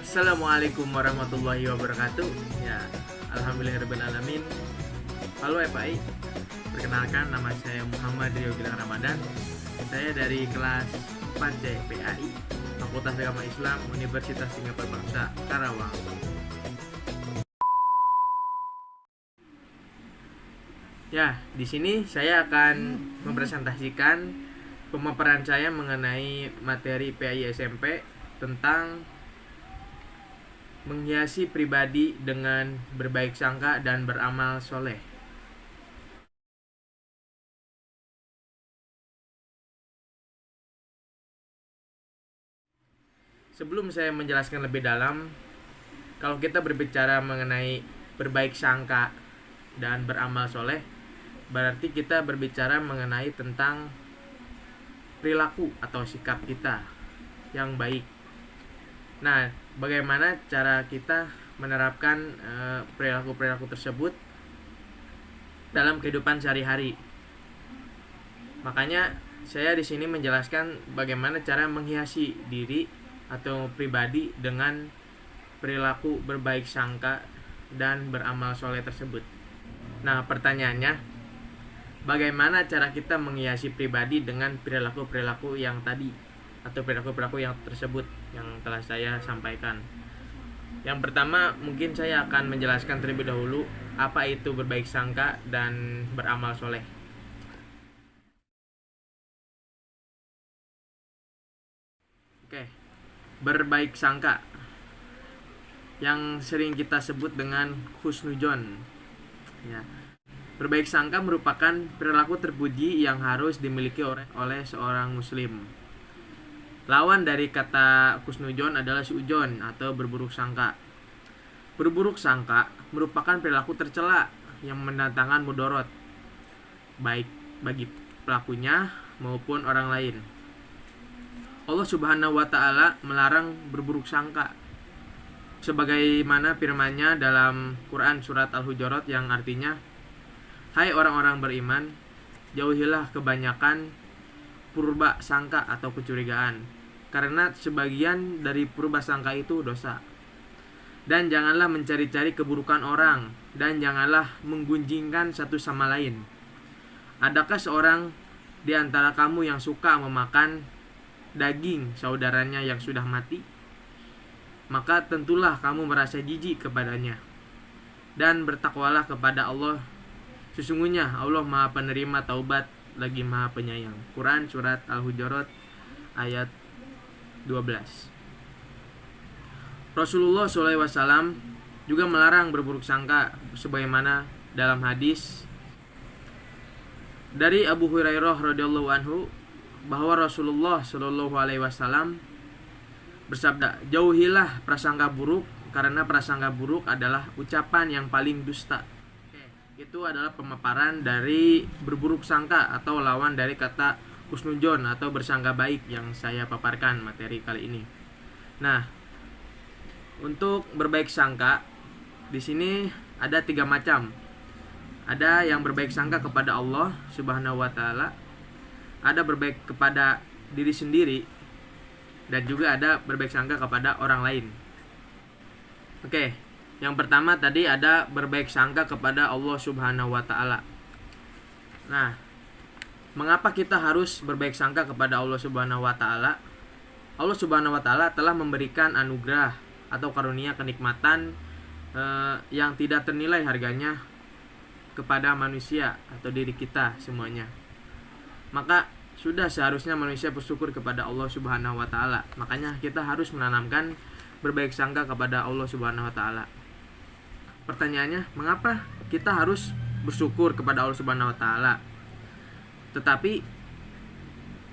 Assalamualaikum warahmatullahi wabarakatuh. Ya, alhamdulillahirrahmanirrahim. Halo FAI, perkenalkan nama saya Muhammad Rio Gilang Ramadan. Saya dari kelas 4C PAI, Fakultas Agama Islam Universitas Singapura Bangsa, Karawang. Ya, di sini saya akan mempresentasikan pemaparan saya mengenai materi PAI SMP tentang menghiasi pribadi dengan berbaik sangka dan beramal soleh. Sebelum saya menjelaskan lebih dalam, kalau kita berbicara mengenai berbaik sangka dan beramal soleh, berarti kita berbicara mengenai tentang perilaku atau sikap kita yang baik. Nah, bagaimana cara kita menerapkan perilaku-perilaku tersebut dalam kehidupan sehari-hari? Makanya saya di sini menjelaskan bagaimana cara menghiasi diri atau pribadi dengan perilaku berbaik sangka dan beramal soleh tersebut. Nah, pertanyaannya, bagaimana cara kita menghiasi pribadi dengan perilaku-perilaku yang tadi atau perilaku-perilaku yang tersebut yang telah saya sampaikan? Yang pertama, mungkin saya akan menjelaskan terlebih dahulu apa itu berbaik sangka dan beramal soleh. Oke, berbaik sangka yang sering kita sebut dengan husnudzon. Ya. Berbaik sangka merupakan perilaku terpuji yang harus dimiliki oleh seorang muslim. Lawan dari kata husnudzon adalah suudzon atau berburuk sangka. Berburuk sangka merupakan perilaku tercela yang mendatangkan mudorot, baik bagi pelakunya maupun orang lain. Allah Subhanahu wa Ta'ala melarang berburuk sangka, sebagaimana firman-Nya dalam Quran surat Al-Hujurat yang artinya, "Hai orang-orang beriman, jauhilah kebanyakan purba sangka atau kecurigaan, karena sebagian dari purba sangka itu dosa. Dan janganlah mencari-cari keburukan orang, dan janganlah menggunjingkan satu sama lain. Adakah seorang di antara kamu yang suka memakan daging saudaranya yang sudah mati? Maka tentulah kamu merasa jijik kepadanya. Dan bertakwalah kepada Allah. Sesungguhnya Allah Maha Penerima Taubat lagi Maha Penyayang." Quran surat Al-Hujurat ayat 12. Rasulullah SAW juga melarang berburuk sangka, sebagaimana dalam hadis dari Abu Hurairah radhiyallahu anhu bahwa Rasulullah SAW bersabda, "Jauhilah prasangka buruk, karena prasangka buruk adalah ucapan yang paling dusta." Itu adalah pemaparan dari berburuk sangka atau lawan dari kata husnudzon atau bersangka baik yang saya paparkan materi kali ini. Nah, untuk berbaik sangka di sini ada 3 macam. Ada yang berbaik sangka kepada Allah Subhanahu wa Ta'ala, ada berbaik kepada diri sendiri, dan juga ada berbaik sangka kepada orang lain. Oke, yang pertama tadi ada berbaik sangka kepada Allah Subhanahu wa Ta'ala. Nah, mengapa kita harus berbaik sangka kepada Allah Subhanahu wa Ta'ala? Allah Subhanahu wa Ta'ala telah memberikan anugerah atau karunia kenikmatan yang tidak ternilai harganya kepada manusia atau diri kita semuanya. Maka sudah seharusnya manusia bersyukur kepada Allah Subhanahu wa Ta'ala. Makanya kita harus menanamkan berbaik sangka kepada Allah Subhanahu wa Ta'ala. Pertanyaannya, mengapa kita harus bersyukur kepada Allah Subhanahu wa Ta'ala? Tetapi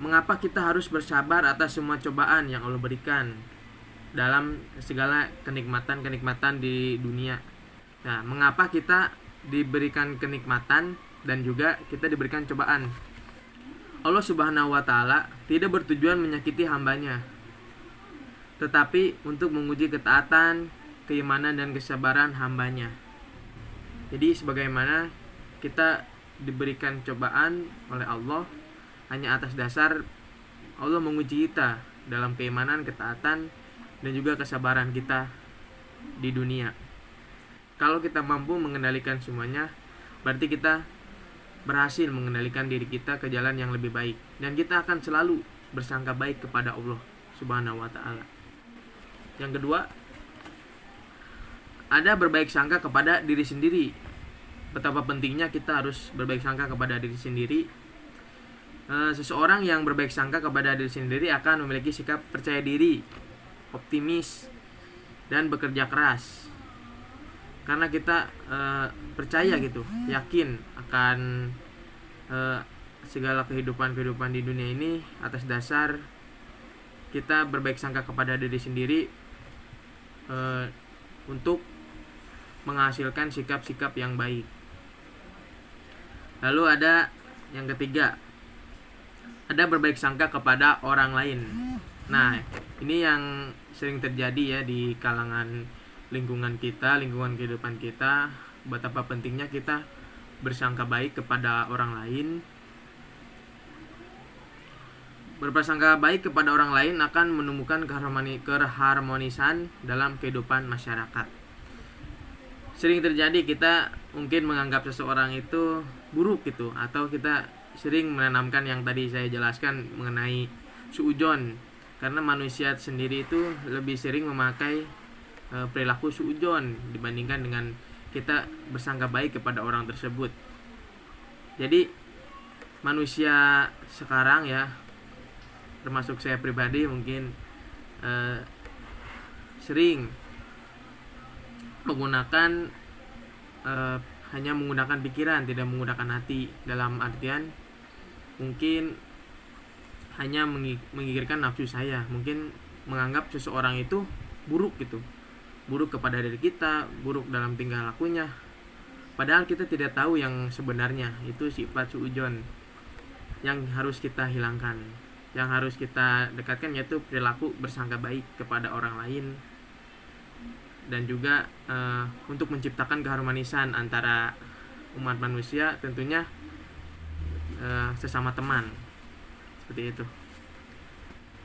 mengapa kita harus bersabar atas semua cobaan yang Allah berikan dalam segala kenikmatan-kenikmatan di dunia? Nah, mengapa kita diberikan kenikmatan dan juga kita diberikan cobaan? Allah Subhanahu wa Ta'ala tidak bertujuan menyakiti hambanya, tetapi untuk menguji ketaatan, keimanan, dan kesabaran hambanya. Jadi sebagaimana kita diberikan cobaan oleh Allah hanya atas dasar Allah menguji kita dalam keimanan, ketaatan, dan juga kesabaran kita di dunia. Kalau kita mampu mengendalikan semuanya, berarti kita berhasil mengendalikan diri kita ke jalan yang lebih baik, dan kita akan selalu bersangka baik kepada Allah Subhanahu wa taala. Yang kedua, ada berbaik sangka kepada diri sendiri. Betapa pentingnya kita harus berbaik sangka kepada diri sendiri. Seseorang yang berbaik sangka kepada diri sendiri akan memiliki sikap percaya diri, optimis, dan bekerja keras. Karena kita percaya gitu, yakin akan segala kehidupan di dunia ini atas dasar kita berbaik sangka kepada diri sendiri, untuk menghasilkan sikap-sikap yang baik. Lalu ada yang ketiga, ada berbaik sangka kepada orang lain. Nah, ini yang sering terjadi ya di kalangan lingkungan kita, lingkungan kehidupan kita. Betapa pentingnya kita bersangka baik kepada orang lain. Berprasangka baik kepada orang lain akan menemukan keharmonisan dalam kehidupan masyarakat. Sering terjadi kita mungkin menganggap seseorang itu buruk gitu, atau kita sering menanamkan yang tadi saya jelaskan mengenai suudzon, karena manusia sendiri itu lebih sering memakai perilaku suudzon dibandingkan dengan kita bersangka baik kepada orang tersebut. Jadi manusia sekarang ya, termasuk saya pribadi mungkin sering menggunakan hanya menggunakan pikiran, tidak menggunakan hati. Dalam artian mungkin hanya mengikirkan nafsu saya, mungkin menganggap seseorang itu buruk gitu, buruk kepada diri kita, buruk dalam tingkah lakunya, padahal kita tidak tahu yang sebenarnya. Itu sifat suudzon yang harus kita hilangkan, yang harus kita dekatkan, yaitu perilaku bersangka baik kepada orang lain, dan juga untuk menciptakan keharmonisan antara umat manusia, tentunya sesama teman, seperti itu.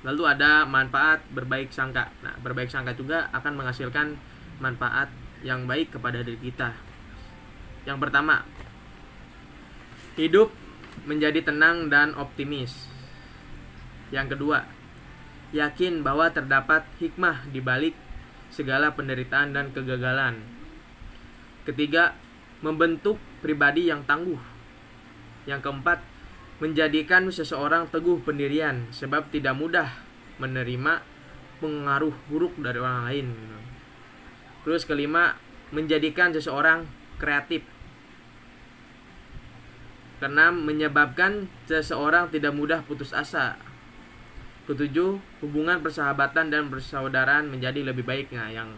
Lalu ada manfaat berbaik sangka. Nah, berbaik sangka juga akan menghasilkan manfaat yang baik kepada diri kita. Yang pertama, hidup menjadi tenang dan optimis. Yang kedua, yakin bahwa terdapat hikmah di balik segala penderitaan dan kegagalan. Ketiga, membentuk pribadi yang tangguh. Yang keempat, menjadikan seseorang teguh pendirian, sebab tidak mudah menerima pengaruh buruk dari orang lain. Terus kelima, menjadikan seseorang kreatif, karena menyebabkan seseorang tidak mudah putus asa. Ketujuh, hubungan persahabatan dan persaudaraan menjadi lebih baik. Nah, yang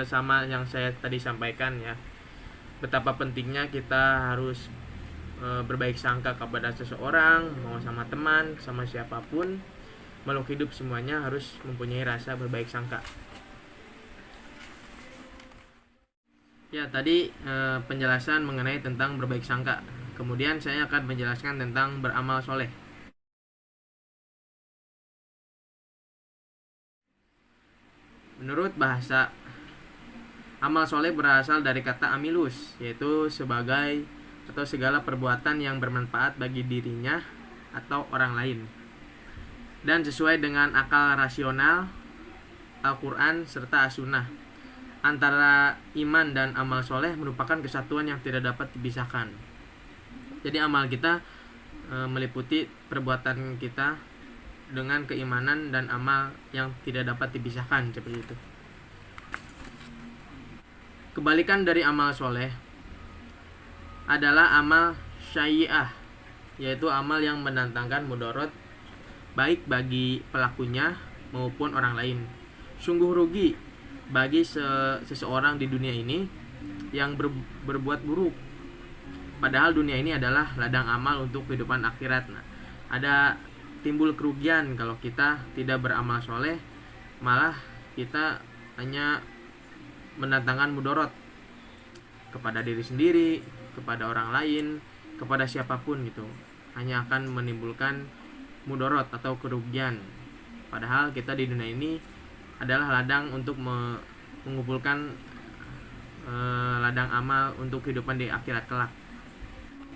sama yang saya tadi sampaikan ya, betapa pentingnya kita harus berbaik sangka kepada seseorang, mau sama teman, sama siapapun. Makhluk hidup semuanya harus mempunyai rasa berbaik sangka. Ya, tadi penjelasan mengenai tentang berbaik sangka. Kemudian saya akan menjelaskan tentang beramal soleh. Menurut bahasa, amal soleh berasal dari kata amilus, yaitu sebagai atau segala perbuatan yang bermanfaat bagi dirinya atau orang lain, dan sesuai dengan akal rasional, Al-Quran, serta As-Sunnah. Antara iman dan amal soleh merupakan kesatuan yang tidak dapat dipisahkan. Jadi amal kita meliputi perbuatan kita dengan keimanan dan amal yang tidak dapat dipisahkan, seperti itu. Kebalikan dari amal soleh adalah amal syai'ah, yaitu amal yang mendatangkan mudarat baik bagi pelakunya maupun orang lain. Sungguh rugi bagi seseorang di dunia ini yang berbuat buruk, padahal dunia ini adalah ladang amal untuk kehidupan akhirat. Nah, ada timbul kerugian kalau kita tidak beramal soleh, malah kita hanya mendatangkan mudarat kepada diri sendiri, kepada orang lain, kepada siapapun gitu. Hanya akan menimbulkan mudarat atau kerugian. Padahal kita di dunia ini adalah ladang untuk mengumpulkan ladang amal untuk kehidupan di akhirat kelak.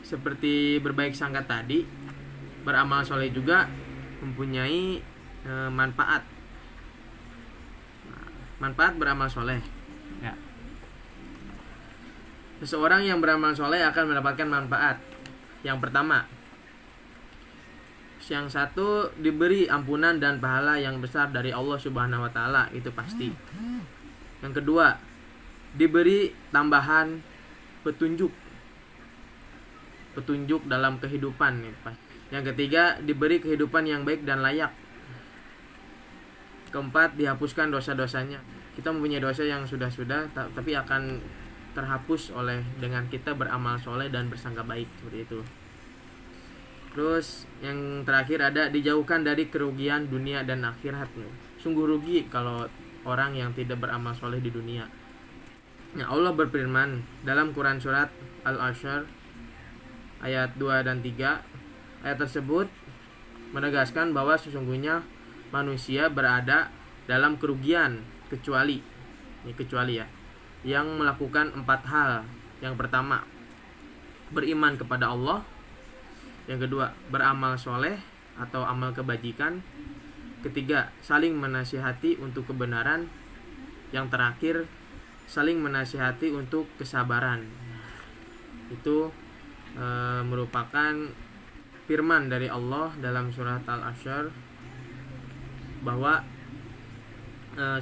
Seperti berbaik sangka tadi, beramal soleh juga mempunyai manfaat. Manfaat beramal soleh. Ya. Seseorang yang beramal soleh akan mendapatkan manfaat. Yang pertama, yang satu, diberi ampunan dan pahala yang besar dari Allah Subhanahu wa taala, itu pasti. Yang kedua, diberi tambahan petunjuk dalam kehidupan. Yang ketiga, diberi kehidupan yang baik dan layak. Keempat, dihapuskan dosa-dosanya. Kita mempunyai dosa yang sudah-sudah tapi akan terhapus dengan kita beramal soleh dan bersangka baik, seperti itu. Terus yang terakhir ada dijauhkan dari kerugian dunia dan akhirat. Sungguh rugi kalau orang yang tidak beramal soleh di dunia. Nah, Allah berfirman dalam Quran surat Al-Ashr ayat 2 dan 3. Ayat tersebut menegaskan bahwa sesungguhnya manusia berada dalam kerugian kecuali ya, yang melakukan 4 hal. Yang pertama, beriman kepada Allah. Yang kedua, beramal soleh atau amal kebajikan. Ketiga, saling menasihati untuk kebenaran. Yang terakhir, saling menasihati untuk kesabaran. Itu merupakan firman dari Allah dalam surat Al-Ashr bahwa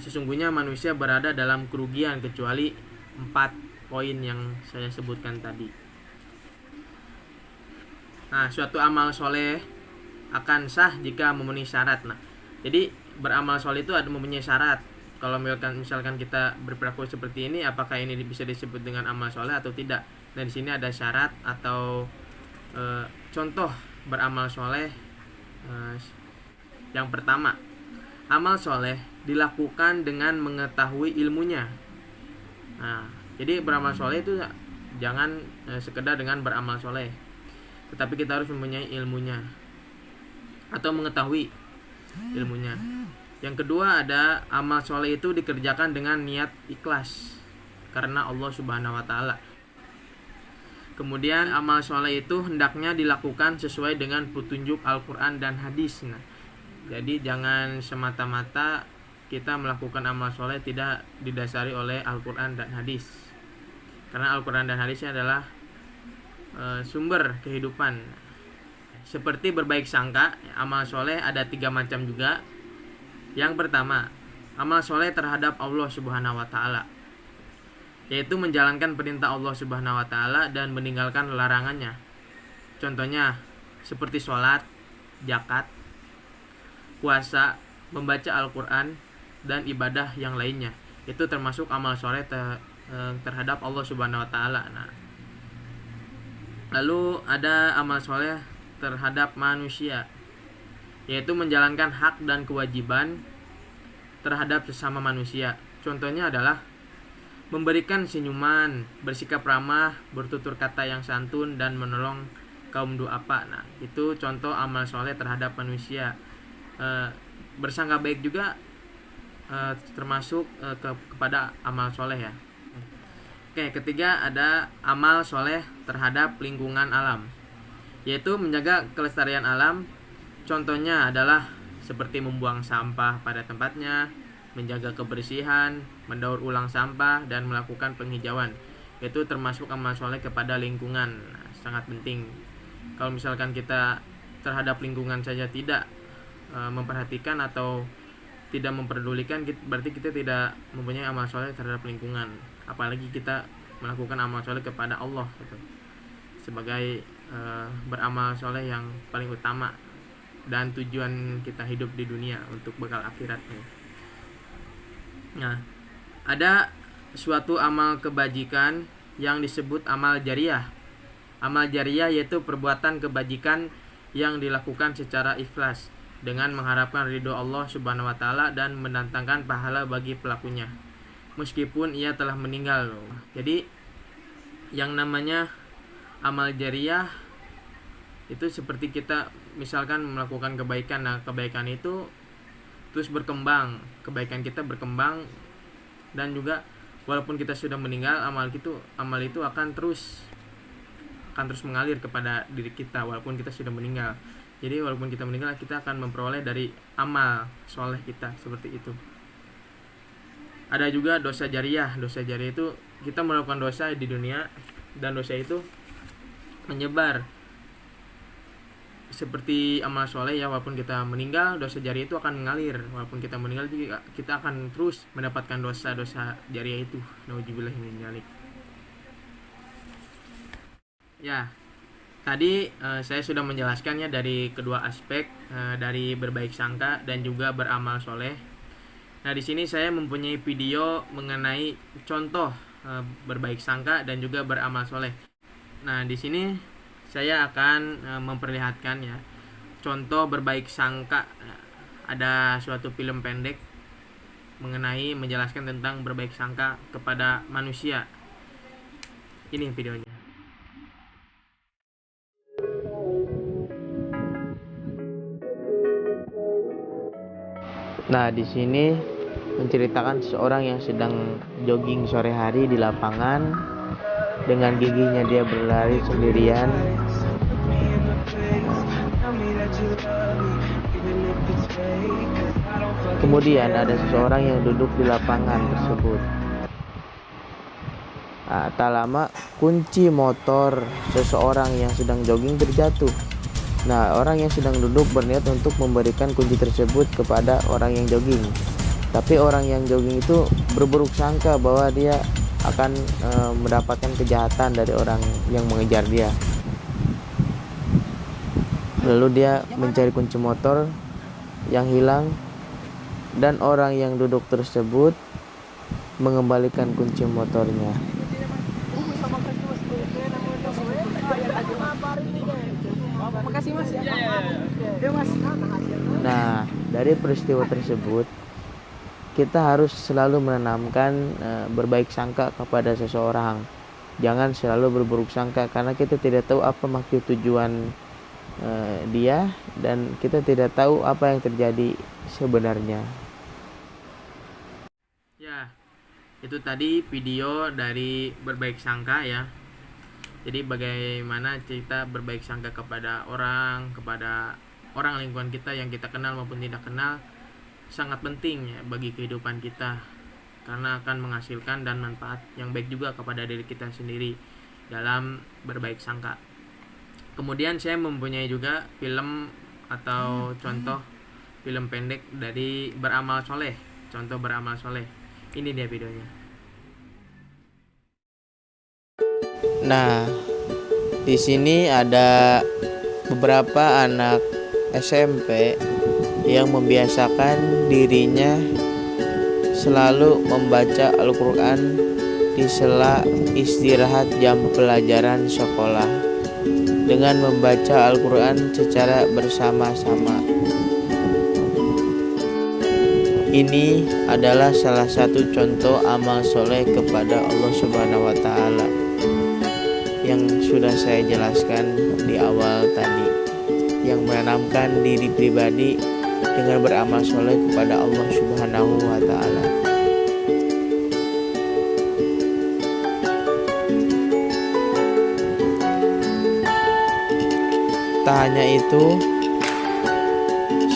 sesungguhnya manusia berada dalam kerugian kecuali 4 poin yang saya sebutkan tadi. Nah, suatu amal soleh akan sah jika memenuhi syarat. Nah, jadi beramal soleh itu ada mempunyai syarat. Kalau misalkan kita berperilaku seperti ini, apakah ini bisa disebut dengan amal soleh atau tidak? Dan di sini ada syarat atau contoh beramal soleh. Yang pertama, amal soleh dilakukan dengan mengetahui ilmunya. Nah, jadi beramal soleh itu jangan sekedar dengan beramal soleh, tetapi kita harus mempunyai ilmunya atau mengetahui ilmunya. Yang kedua ada amal soleh itu dikerjakan dengan niat ikhlas karena Allah Subhanahu wa taala. Kemudian amal soleh itu hendaknya dilakukan sesuai dengan petunjuk Al-Quran dan hadis. Nah, jadi jangan semata-mata kita melakukan amal soleh tidak didasari oleh Al-Quran dan hadis. Karena Al-Quran dan hadisnya adalah sumber kehidupan. Seperti berbaik sangka, amal soleh ada 3 macam juga. Yang pertama, amal soleh terhadap Allah Subhanahu wa taala, yaitu menjalankan perintah Allah Subhanahu wa taala dan meninggalkan larangannya. Contohnya seperti sholat, zakat, puasa, membaca Al-Quran, dan ibadah yang lainnya. Itu termasuk amal soleh terhadap Allah Subhanahu wa taala. Nah, lalu ada amal soleh terhadap manusia, yaitu menjalankan hak dan kewajiban terhadap sesama manusia. Contohnya adalah memberikan senyuman, bersikap ramah, bertutur kata yang santun, dan menolong kaum duafa. Nah, itu contoh amal soleh terhadap manusia. Bersangka baik juga termasuk kepada amal soleh ya. Oke, ketiga ada amal soleh terhadap lingkungan alam, yaitu menjaga kelestarian alam. Contohnya adalah seperti membuang sampah pada tempatnya, menjaga kebersihan, mendaur ulang sampah, dan melakukan penghijauan. Itu termasuk amal soleh kepada lingkungan. Nah, sangat penting. Kalau misalkan kita terhadap lingkungan saja tidak memperhatikan atau tidak memperdulikan, berarti kita tidak mempunyai amal soleh terhadap lingkungan. Apalagi kita melakukan amal soleh kepada Allah gitu, sebagai beramal soleh yang paling utama dan tujuan kita hidup di dunia untuk bekal akhiratnya. Nah, ada suatu amal kebajikan yang disebut amal jariyah. Amal jariyah yaitu perbuatan kebajikan yang dilakukan secara ikhlas dengan mengharapkan ridho Allah Subhanahu wa taala dan mendatangkan pahala bagi pelakunya meskipun ia telah meninggal. Jadi yang namanya amal jariyah itu seperti kita misalkan melakukan kebaikan. Nah, kebaikan itu terus berkembang, kebaikan kita berkembang, dan juga walaupun kita sudah meninggal, amal itu akan terus mengalir kepada diri kita walaupun kita sudah meninggal. Jadi walaupun kita meninggal, kita akan memperoleh dari amal soleh kita, seperti itu. Ada juga dosa jariah. Dosa jariah itu kita melakukan dosa di dunia, dan dosa itu menyebar seperti amal soleh ya. Walaupun kita meninggal, dosa jariah itu akan mengalir. Walaupun kita meninggal juga, kita akan terus mendapatkan dosa-dosa jariah itu. Nauzubillah min dzalik. Ya, tadi saya sudah menjelaskannya dari kedua aspek, dari berbaik sangka dan juga beramal soleh. Nah, di sini saya mempunyai video mengenai contoh berbaik sangka dan juga beramal soleh. Nah, di sini saya akan memperlihatkan ya contoh berbaik sangka. Ada suatu film pendek mengenai menjelaskan tentang berbaik sangka kepada manusia. Ini videonya. Nah, di sini menceritakan seseorang yang sedang jogging sore hari di lapangan. Dengan giginya dia berlari sendirian. Kemudian ada seseorang yang duduk di lapangan tersebut. Tak lama kunci motor seseorang yang sedang jogging terjatuh. Nah, orang yang sedang duduk berniat untuk memberikan kunci tersebut kepada orang yang jogging. Tapi orang yang jogging itu berburuk sangka bahwa dia akan mendapatkan kejahatan dari orang yang mengejar dia. Lalu dia mencari kunci motor yang hilang, dan orang yang duduk tersebut mengembalikan kunci motornya. Nah, dari peristiwa tersebut kita harus selalu menanamkan berbaik sangka kepada seseorang. Jangan selalu berburuk sangka, karena kita tidak tahu apa maksud tujuan dia, dan kita tidak tahu apa yang terjadi sebenarnya. Ya, itu tadi video dari berbaik sangka ya. Jadi bagaimana kita berbaik sangka kepada orang lingkungan kita yang kita kenal maupun tidak kenal, sangat penting ya bagi kehidupan kita, karena akan menghasilkan dan manfaat yang baik juga kepada diri kita sendiri dalam berbaik sangka. Kemudian saya mempunyai juga film atau contoh film pendek dari beramal soleh. Contoh beramal soleh. Ini dia videonya. Nah, di sini ada beberapa anak SMP yang membiasakan dirinya selalu membaca Al-Quran di sela istirahat jam pelajaran sekolah dengan membaca Al-Quran secara bersama-sama. Ini adalah salah satu contoh amal soleh kepada Allah Subhanahu wa Ta'ala yang sudah saya jelaskan di awal tadi, yang menanamkan diri pribadi dengan beramal soleh kepada Allah Subhanahu wa Ta'ala. Tak hanya itu,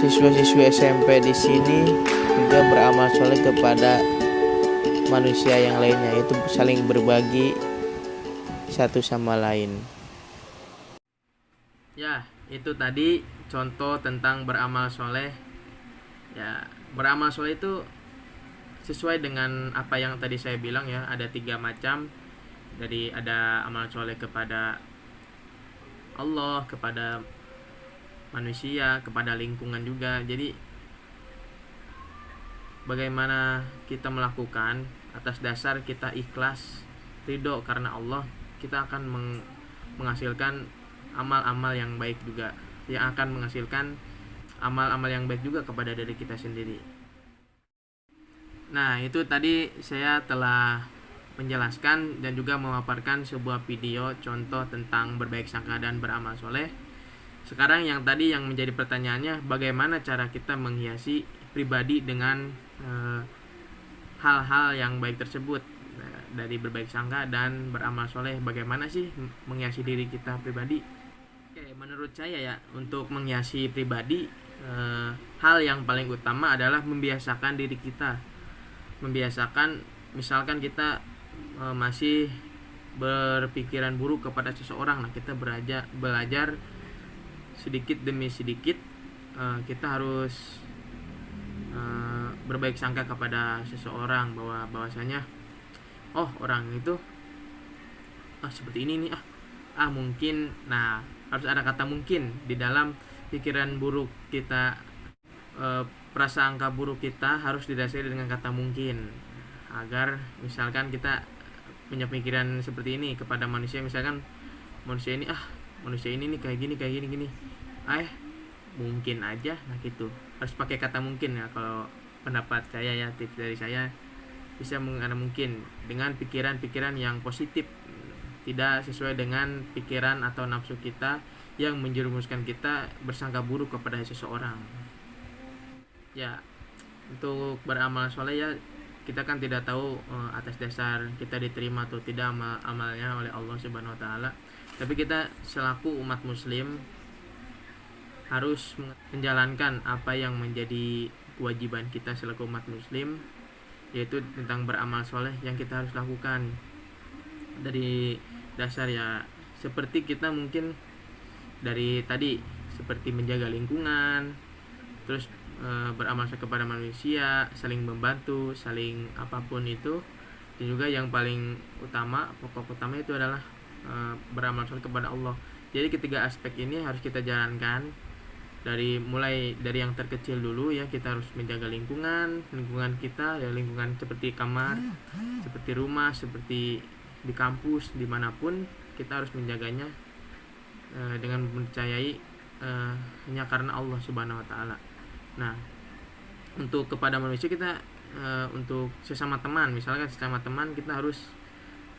siswa-siswi SMP di sini juga beramal soleh kepada manusia yang lainnya, yaitu saling berbagi satu sama lain. Ya, itu tadi contoh tentang beramal soleh. Ya, beramal soleh itu sesuai dengan apa yang tadi saya bilang ya, ada 3 macam. Jadi ada amal soleh kepada Allah, kepada manusia, kepada lingkungan juga. Jadi bagaimana kita melakukan atas dasar kita ikhlas, ridho karena Allah, kita akan menghasilkan amal-amal yang baik juga, yang akan menghasilkan amal-amal yang baik juga kepada diri kita sendiri. Nah, itu tadi saya telah menjelaskan dan juga memaparkan sebuah video contoh tentang berbaik sangka dan beramal soleh. Sekarang yang tadi yang menjadi pertanyaannya, bagaimana cara kita menghiasi pribadi dengan hal-hal yang baik tersebut, dari berbaik sangka dan beramal soleh. Bagaimana sih menghiasi diri kita pribadi? Oke, menurut saya ya, untuk menghiasi pribadi, hal yang paling utama adalah membiasakan diri kita. Membiasakan, misalkan kita masih berpikiran buruk kepada seseorang, nah kita belajar sedikit demi sedikit, kita harus berbaik sangka kepada seseorang, bahwasanya oh orang itu seperti ini nih, mungkin. Nah, harus ada kata mungkin di dalam pikiran buruk kita. Prasangka buruk kita harus didasari dengan kata mungkin, agar misalkan kita punya pikiran seperti ini kepada manusia, misalkan manusia ini nih kayak gini, mungkin aja. Nah gitu, harus pakai kata mungkin ya, kalau pendapat saya ya, tips dari saya, bisa mengada mungkin dengan pikiran-pikiran yang positif, tidak sesuai dengan pikiran atau nafsu kita yang menjerumuskan kita bersangka buruk kepada seseorang. Ya, untuk beramal soleh ya, kita kan tidak tahu atas dasar kita diterima atau tidak amalnya oleh Allah Subhanahu wa taala. Tapi kita selaku umat muslim harus menjalankan apa yang menjadi kewajiban kita selaku umat muslim, yaitu tentang beramal soleh yang kita harus lakukan. Dari dasar ya, seperti kita mungkin dari tadi, seperti menjaga lingkungan, terus beramal kepada manusia, saling membantu, saling apapun itu. Dan juga yang paling utama, pokok utama itu adalah beramal soleh kepada Allah. Jadi ketiga aspek ini harus kita jalankan, mulai dari yang terkecil dulu ya. Kita harus menjaga lingkungan kita ya, lingkungan seperti kamar, seperti rumah, seperti di kampus, dimanapun kita harus menjaganya dengan mempercayai hanya karena Allah Subhanahu wa taala. Nah, untuk kepada manusia kita, untuk sesama teman, misalkan sesama teman kita harus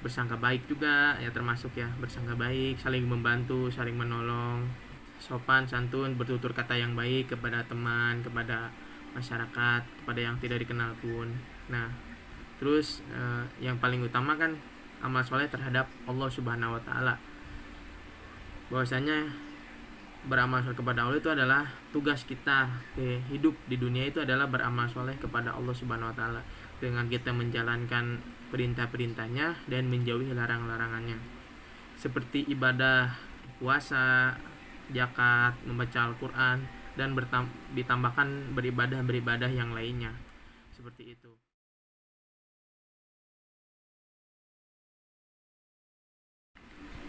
bersangka baik juga ya, termasuk ya bersangka baik, saling membantu, saling menolong, sopan santun, bertutur kata yang baik kepada teman, kepada masyarakat, kepada yang tidak dikenal pun. Nah, terus yang paling utama kan amal soleh terhadap Allah Subhanahu wa taala. Bahwasanya beramal soleh kepada Allah itu adalah tugas kita hidup di dunia, itu adalah beramal soleh kepada Allah Subhanahu wa taala dengan kita menjalankan perintah-perintahnya dan menjauhi larang-larangannya, seperti ibadah puasa, zakat, membaca Al-Qur'an, dan ditambahkan beribadah yang lainnya, seperti itu.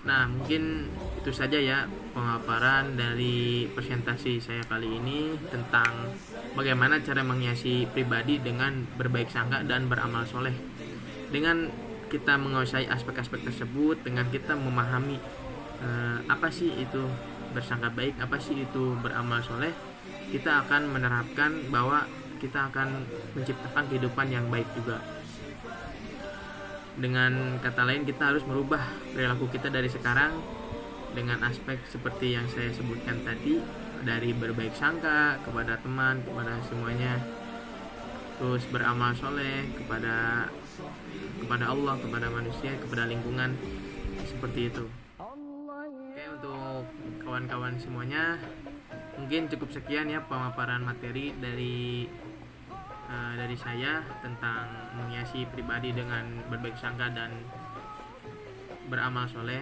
Nah, mungkin itu saja ya pemaparan dari presentasi saya kali ini tentang bagaimana cara menghiasi pribadi dengan berbaik sangka dan beramal soleh. Dengan kita menguasai aspek-aspek tersebut, dengan kita memahami apa sih itu bersangka baik, apa sih itu beramal soleh, kita akan menerapkan bahwa kita akan menciptakan kehidupan yang baik juga. Dengan kata lain, kita harus merubah perilaku kita dari sekarang dengan aspek seperti yang saya sebutkan tadi, dari berbaik sangka kepada teman, kepada semuanya, terus beramal soleh kepada Allah, kepada manusia, kepada lingkungan, seperti itu. Oke, untuk kawan-kawan semuanya, mungkin cukup sekian ya pemaparan materi dari saya tentang menghiasi pribadi dengan berbaik sangka dan beramal soleh.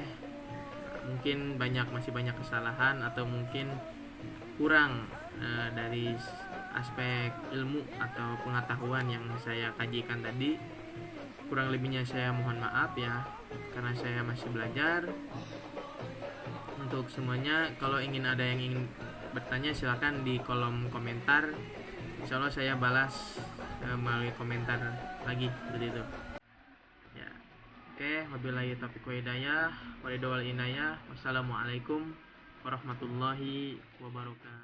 Mungkin masih banyak kesalahan atau mungkin kurang dari aspek ilmu atau pengetahuan yang saya kajikan tadi. Kurang lebihnya saya mohon maaf ya, karena saya masih belajar. Untuk semuanya, kalau ada yang ingin bertanya, silakan di kolom komentar. Insya Allah saya balas melalui komentar lagi, seperti itu ya. Oke, wabillahi taufiq wa hidayah, walidawal inayah. Wassalamualaikum warahmatullahi wabarakatuh.